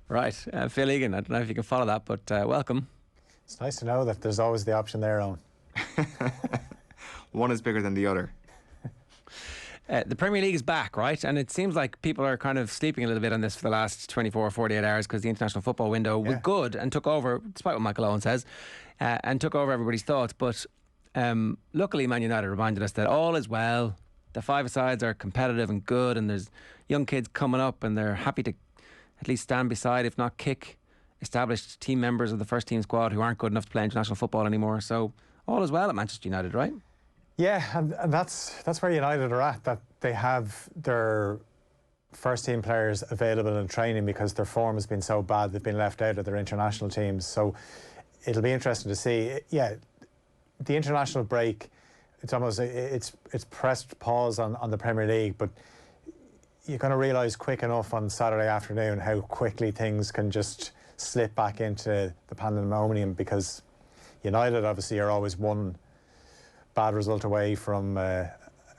Right, Phil Egan, I don't know if you can follow that, but welcome. It's nice to know that there's always the option there, Eoin. One is bigger than the other. The Premier League is back, right? And it seems like people are kind of sleeping a little bit on this for the last 24 or 48 hours because the international football window was good and took over, despite what Michael Owen says, and took over everybody's thoughts. But luckily, Man United reminded us that all is well. The five-a-sides are competitive and good, and there's young kids coming up, and they're happy to at least stand beside, if not kick, established team members of the first team squad who aren't good enough to play international football anymore. So all is well at Manchester United, right? Yeah, and that's where United are at, that they have their first team players available in training because their form has been so bad they've been left out of their international teams. So it'll be interesting to see. Yeah, the international break, it's almost it's pressed pause on the Premier League, but you're going to realise quick enough on Saturday afternoon how quickly things can just slip back into the pandemonium, because United obviously are always one bad result away from a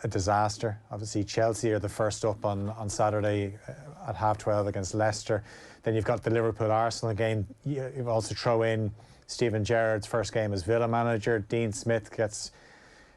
disaster. Obviously Chelsea are the first up on Saturday at 12:30 against Leicester. Then you've got the Liverpool-Arsenal game. You've also throw in Steven Gerrard's first game as Villa manager. Dean Smith gets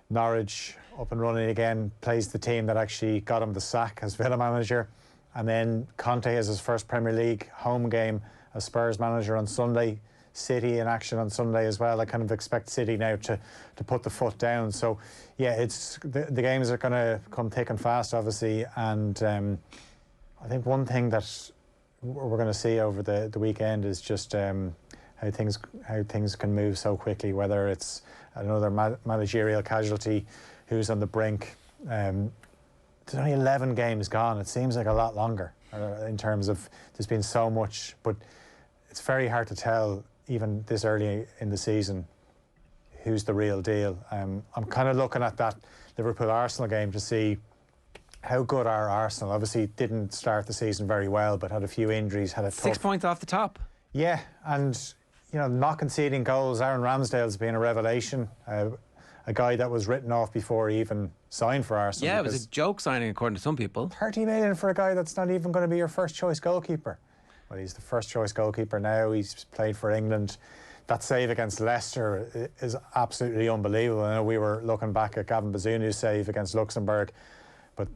Norwich up and running again, plays the team that actually got him the sack as Villa manager. And then Conte has his first Premier League home game as Spurs manager on Sunday. City in action on Sunday as well. I kind of expect City now to put the foot down. So yeah, it's the games are going to come thick and fast, obviously. And I think one thing that we're going to see over the weekend is just how things can move so quickly. Whether it's another managerial casualty who's on the brink. There's only 11 games gone. It seems like a lot longer in terms of there's been so much, but it's very hard to tell even this early in the season who's the real deal. I'm kind of looking at that Liverpool-Arsenal game to see how good are Arsenal. Obviously didn't start the season very well, but had a few injuries, had a 6 points off the top. Yeah, and you know, not conceding goals. Aaron Ramsdale's been a revelation. A guy that was written off before he even signed for Arsenal. Yeah, it was a joke signing according to some people. 30 million for a guy that's not even going to be your first choice goalkeeper. Well, he's the first choice goalkeeper now. He's played for England. That save against Leicester is absolutely unbelievable. I know we were looking back at Gavin Bazuni's save against Luxembourg, but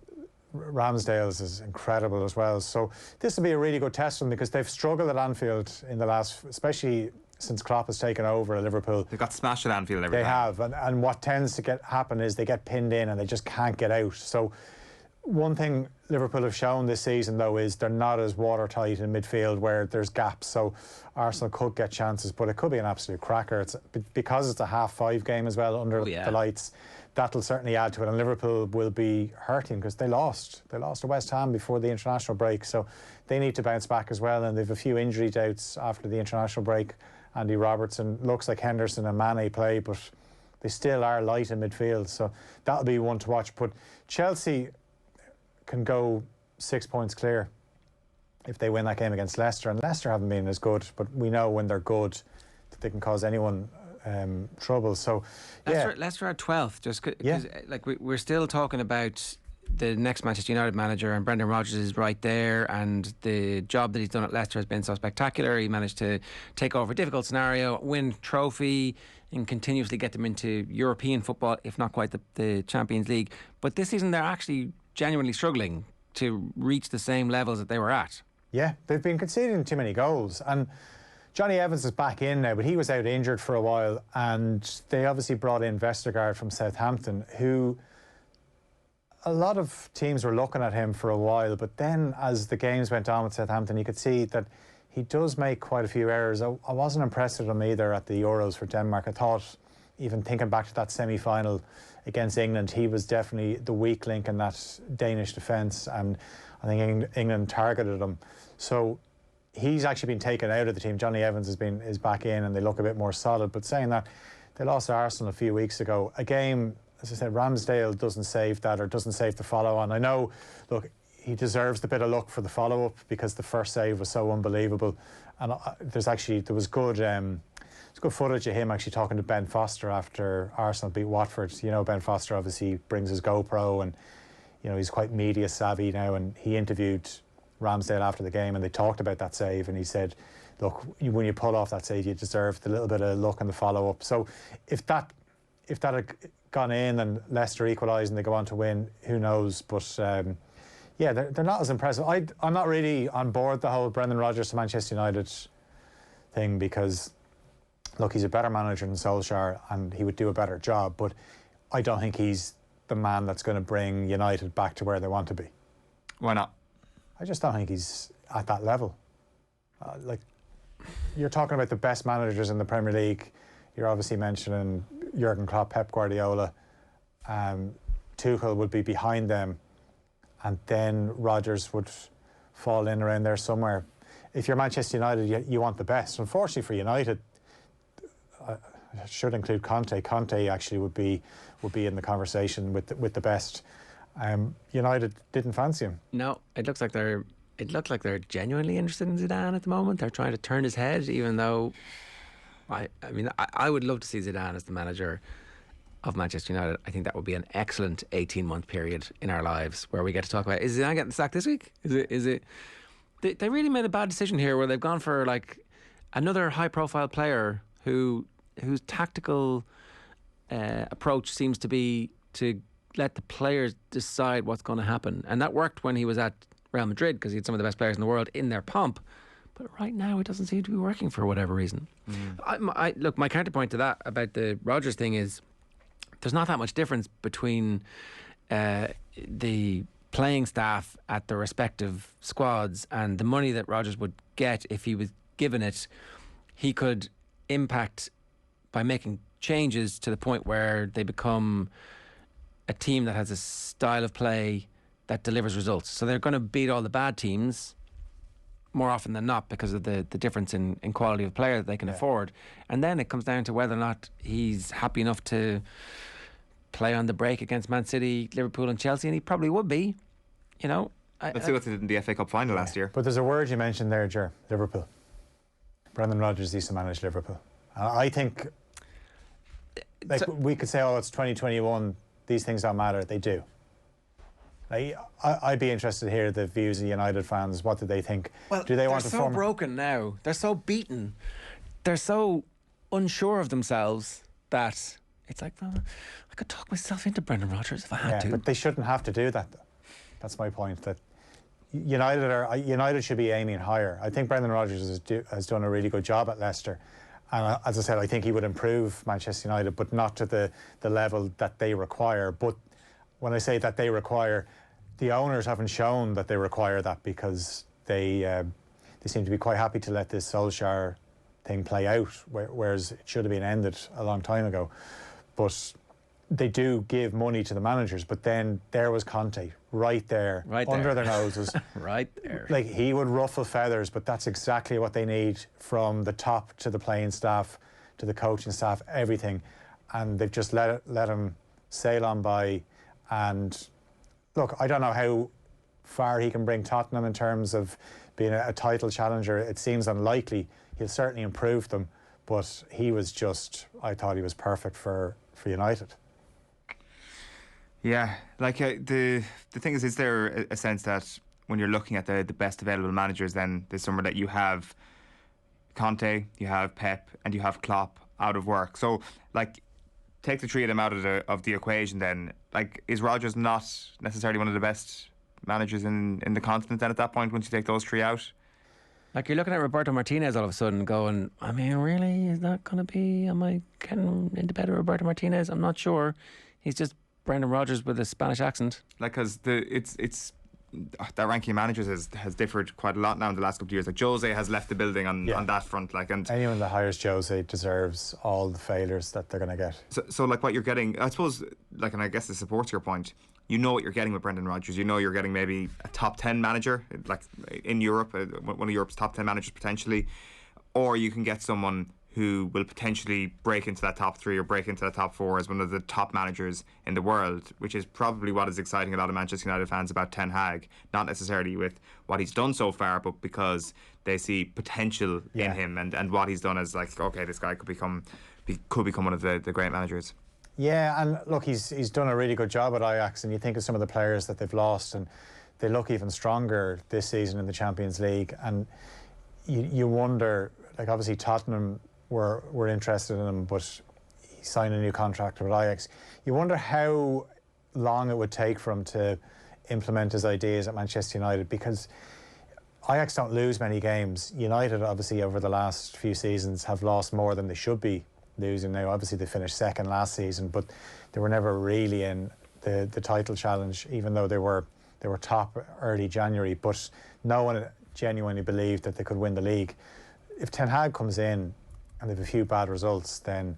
Ramsdale's is incredible as well. So this will be a really good test for them because they've struggled at Anfield in the last, especially since Klopp has taken over at Liverpool. They got smashed at Anfield every time. They have, and what tends to happen is they get pinned in and they just can't get out. So one thing Liverpool have shown this season, though, is they're not as watertight in midfield where there's gaps. So Arsenal could get chances, but it could be an absolute cracker. It's because it's a 5:30 game as well under the lights. That'll certainly add to it, and Liverpool will be hurting because they lost to West Ham before the international break, so they need to bounce back as well. And they've a few injury doubts after the international break. Andy Robertson, looks like Henderson and Mane play, but they still are light in midfield, so that'll be one to watch. But Chelsea can go 6 points clear if they win that game against Leicester, and Leicester haven't been as good, but we know when they're good that they can cause anyone trouble. So Leicester are 12th, just because like we're still talking about the next Manchester United manager, and Brendan Rodgers is right there, and the job that he's done at Leicester has been so spectacular. He managed to take over a difficult scenario, win trophy, and continuously get them into European football, if not quite the Champions League. But this season they're actually genuinely struggling to reach the same levels that they were at. Yeah, they've been conceding too many goals, and Johnny Evans is back in now, but he was out injured for a while, and they obviously brought in Vestergaard from Southampton, who a lot of teams were looking at him for a while, but then as the games went on with Southampton, you could see that he does make quite a few errors. I wasn't impressed with him either at the Euros for Denmark. I thought, even thinking back to that semi-final against England, he was definitely the weak link in that Danish defence, and I think England targeted him. So he's actually been taken out of the team. Johnny Evans is back in, and they look a bit more solid. But saying that, they lost to Arsenal a few weeks ago. A game, as I said, Ramsdale doesn't save that, or doesn't save the follow-on. I know, look, he deserves the bit of luck for the follow-up because the first save was so unbelievable. And there was good footage of him actually talking to Ben Foster after Arsenal beat Watford. You know, Ben Foster obviously brings his GoPro, and you know, he's quite media savvy now, and he interviewed Ramsdale after the game, and they talked about that save, and he said, look, when you pull off that save, you deserved a little bit of luck in the follow-up. So if that had gone in and Leicester equalised and they go on to win, who knows? But yeah, they're not as impressive. I'm not really on board the whole Brendan Rodgers to Manchester United thing, because look, he's a better manager than Solskjaer and he would do a better job, but I don't think he's the man that's going to bring United back to where they want to be. Why not? I just don't think he's at that level. Like, you're talking about the best managers in the Premier League. You're obviously mentioning Jurgen Klopp, Pep Guardiola. Tuchel would be behind them, and then Rodgers would fall in around there somewhere. If you're Manchester United, you want the best. Unfortunately for United, I should include Conte. Conte actually would be in the conversation with the best. United didn't fancy him. No, it looked like they're genuinely interested in Zidane at the moment. They're trying to turn his head, even though I would love to see Zidane as the manager of Manchester United. I think that would be an excellent 18-month period in our lives where we get to talk about, is Zidane getting sacked this week? Is it they really made a bad decision here where they've gone for like another high-profile player whose tactical approach seems to be to let the players decide what's going to happen. And that worked when he was at Real Madrid because he had some of the best players in the world in their pomp. But right now it doesn't seem to be working for whatever reason. Look, my counterpoint to that about the Rodgers thing is there's not that much difference between the playing staff at the respective squads and the money that Rodgers would get if he was given it. He could impact by making changes to the point where they become a team that has a style of play that delivers results. So they're going to beat all the bad teams more often than not because of the difference in quality of player that they can afford. And then it comes down to whether or not he's happy enough to play on the break against Man City, Liverpool and Chelsea, and he probably would be, you know. Let's see what they did in the FA Cup final last year. But there's a word you mentioned there, Ger, Liverpool. Brendan Rodgers used to manage Liverpool. I think, we could say, oh, it's 2021, these things don't matter. They do. I'd be interested to hear the views of United fans. What do they think? Well, do they want to form? They're so broken now. They're so beaten. They're so unsure of themselves that it's like, well, I could talk myself into Brendan Rodgers if I had to. But they shouldn't have to do that, though. That's my point. That United should be aiming higher. I think Brendan Rodgers has done a really good job at Leicester. And as I said, I think he would improve Manchester United, but not to the level that they require. But when I say that they require, the owners haven't shown that they require that, because they seem to be quite happy to let this Solskjaer thing play out, whereas it should have been ended a long time ago. But they do give money to the managers, but then there was Conte right there, under their noses. Right there. Like, he would ruffle feathers, but that's exactly what they need, from the top to the playing staff to the coaching staff, everything. And they've just let him sail on by. And look, I don't know how far he can bring Tottenham in terms of being a title challenger. It seems unlikely. He'll certainly improve them, but I thought he was perfect for United. Yeah, like the thing is there a sense that when you're looking at the best available managers, then there's somewhere that you have Conte, you have Pep, and you have Klopp out of work. So, like, take the three of them out of the equation then. Like, is Rodgers not necessarily one of the best managers in the continent then at that point, once you take those three out? Like, you're looking at Roberto Martinez all of a sudden going, I mean, really? Is that going to be, am I getting into bed with Roberto Martinez? I'm not sure. He's just Brendan Rodgers with a Spanish accent. Like, because it's that ranking of managers has differed quite a lot now in the last couple of years. Like, Jose has left the building on that front. Like, and anyone that hires Jose deserves all the failures that they're going to get. So like, what you're getting, I suppose, like, and I guess this supports your point. You know what you're getting with Brendan Rodgers. You know you're getting maybe a top 10 manager, like in Europe, one of Europe's top 10 managers potentially, or you can get someone who will potentially break into that top 3 or break into that top 4 as one of the top managers in the world, which is probably what is exciting a lot of Manchester United fans about Ten Hag. Not necessarily with what he's done so far, but because they see potential in him and what he's done as, like, okay, this guy could become one of the great managers. Yeah, and look, he's done a really good job at Ajax, and you think of some of the players that they've lost, and they look even stronger this season in the Champions League. And you wonder, like obviously Tottenham were interested in him, but he signed a new contract with Ajax. You wonder how long it would take for him to implement his ideas at Manchester United, because Ajax don't lose many games. United, obviously, over the last few seasons have lost more than they should be losing now. Obviously, they finished second last season, but they were never really in the title challenge, even though they were top early January. But no one genuinely believed that they could win the league. If Ten Hag comes in and they have a few bad results, then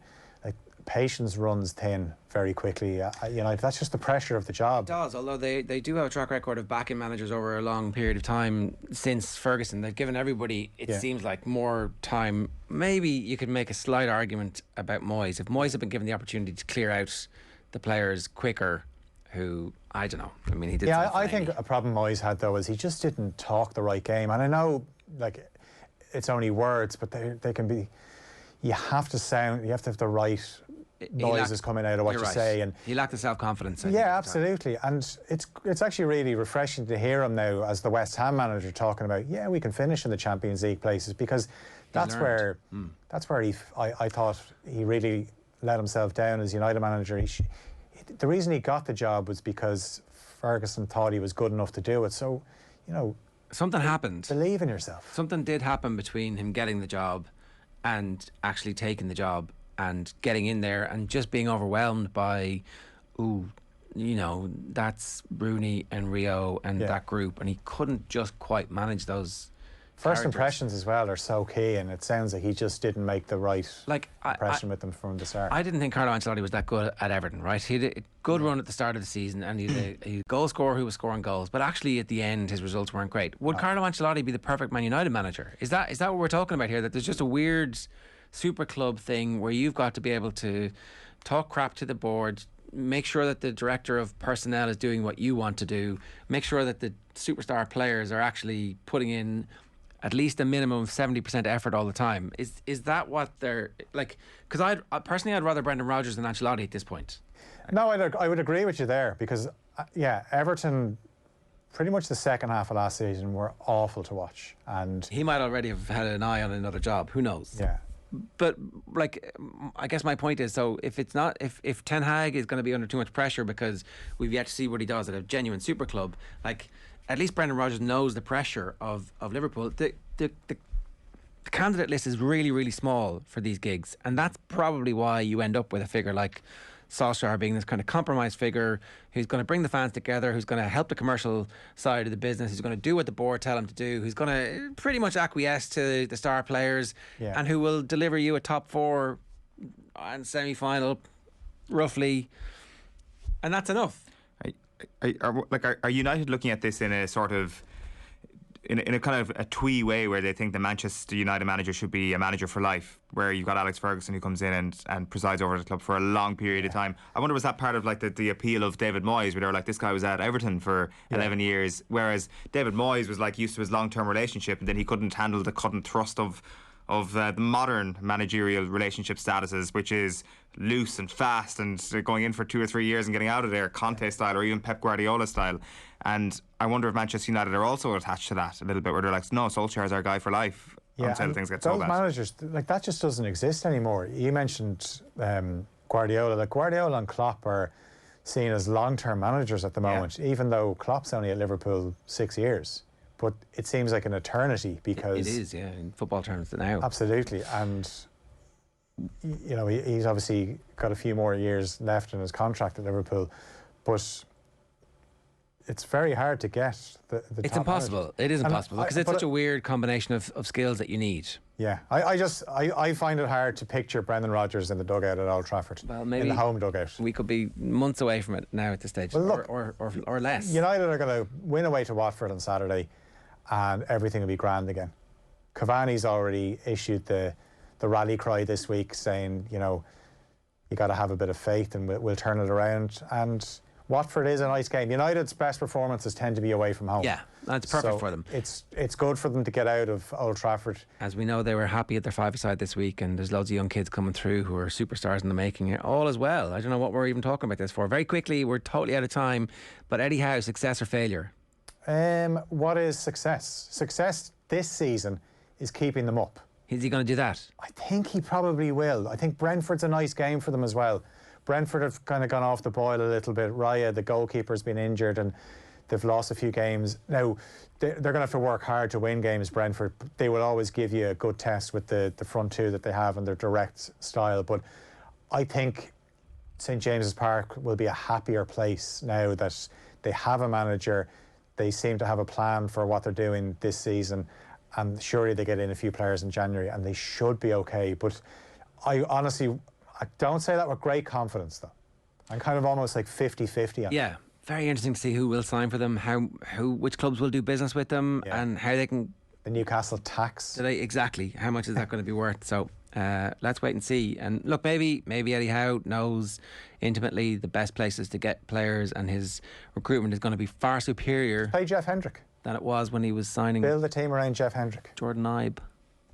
patience runs thin very quickly. That's just the pressure of the job. It does, although they do have a track record of backing managers over a long period of time since Ferguson. They've given everybody, it seems like, more time. Maybe you could make a slight argument about Moyes. If Moyes had been given the opportunity to clear out the players quicker, who, I don't know, I mean, he did. Yeah, I think a problem Moyes had, though, is he just didn't talk the right game. And I know, like, it's only words, but they can be, you have to have the right noises coming out of what you say, and he lacked the self-confidence. Yeah, absolutely. And it's actually really refreshing to hear him now as the West Ham manager talking about, we can finish in the Champions League places, because that's where I thought he really let himself down as United manager. The reason he got the job was because Ferguson thought he was good enough to do it. So, something happened. Believe in yourself. Something did happen between him getting the job and actually taking the job and getting in there and just being overwhelmed by, that's Rooney and Rio and that group, and he couldn't just quite manage those first impressions as well are so key, and it sounds like he just didn't make the right impression with them from the start. I didn't think Carlo Ancelotti was that good at Everton, right? He had a good run at the start of the season, and he had a goal scorer who was scoring goals, but actually at the end his results weren't great. Would Carlo Ancelotti be the perfect Man United manager? Is that what we're talking about here, that there's just a weird super club thing where you've got to be able to talk crap to the board, make sure that the director of personnel is doing what you want to do, make sure that the superstar players are actually putting in at least a minimum of 70% effort all the time? Is that what they're like? Because I'd rather Brendan Rodgers than Ancelotti at this point. No, I would agree with you there, because Everton, pretty much the second half of last season, were awful to watch, and he might already have had an eye on another job, who knows. But I guess my point is, so if Ten Hag is going to be under too much pressure because we've yet to see what he does at a genuine super club, at least Brendan Rodgers knows the pressure of Liverpool. The candidate list is really, really small for these gigs, and that's probably why you end up with a figure like Solskjaer being this kind of compromise figure who's going to bring the fans together, who's going to help the commercial side of the business, who's going to do what the board tell him to do, who's going to pretty much acquiesce to the star players, and who will deliver you a top four and semi-final roughly, and that's enough. Are United looking at this in a sort of in a kind of a twee way, where they think the Manchester United manager should be a manager for life, where you've got Alex Ferguson who comes in and presides over the club for a long period of time? I wonder, was that part of the appeal of David Moyes, where they were like, this guy was at Everton for 11 years, whereas David Moyes was used to his long-term relationship, and then he couldn't handle the cut and thrust of the modern managerial relationship statuses, which is loose and fast and going in for 2 or 3 years and getting out of there, Conte style or even Pep Guardiola style. And I wonder if Manchester United are also attached to that a little bit, where they're like, no, Solskjaer's our guy for life until things get so bad. Those managers, that just doesn't exist anymore. You mentioned Guardiola. Guardiola and Klopp are seen as long-term managers at the moment, even though Klopp's only at Liverpool 6 years. But it seems like an eternity, because... It is, in football terms now. Absolutely. And, he's obviously got a few more years left in his contract at Liverpool. But it's very hard to get the It's top impossible. manager. It is impossible, because it's such a weird combination of skills that you need. Yeah. I find it hard to picture Brendan Rodgers in the dugout at Old Trafford. Well, maybe in the home dugout. We could be months away from it now at this stage, or less. United are going to win away to Watford on Saturday, and everything will be grand again. Cavani's already issued the rally cry this week, saying, you got to have a bit of faith and we'll turn it around. And Watford is a nice game. United's best performances tend to be away from home. Yeah, that's perfect for them. It's good for them to get out of Old Trafford. As we know, they were happy at their five-a-side this week, and there's loads of young kids coming through who are superstars in the making. All as well. I don't know what we're even talking about this for. Very quickly, we're totally out of time. But Eddie Howe, success or failure? What is success? Success this season is keeping them up. Is he going to do that? I think he probably will. I think Brentford's a nice game for them as well. Brentford have kind of gone off the boil a little bit. Raya, the goalkeeper's been injured and they've lost a few games. Now, they're going to have to work hard to win games, Brentford. They will always give you a good test with the front two that they have and their direct style. But I think St James's Park will be a happier place now that they have a manager. They seem to have a plan for what they're doing this season. And surely they get in a few players in January and they should be okay. But I honestly, I don't say that with great confidence, though. I'm kind of almost like 50-50 on Yeah, very interesting to see who will sign for them, which clubs will do business with them, and how they can... The Newcastle tax. Exactly. How much is that going to be worth? So let's wait and see. And look, maybe Eddie Howe knows intimately the best places to get players, and his recruitment is going to be far superior Play Jeff Hendrick than it was when he was signing... Build the team around Jeff Hendrick. Jordan Ibe.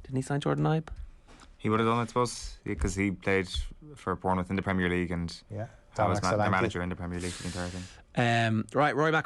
Didn't he sign Jordan Ibe? He would have done, I suppose, because he played for Bournemouth in the Premier League and Yeah. was their manager in the Premier League for the entire thing. Right, Roy Mac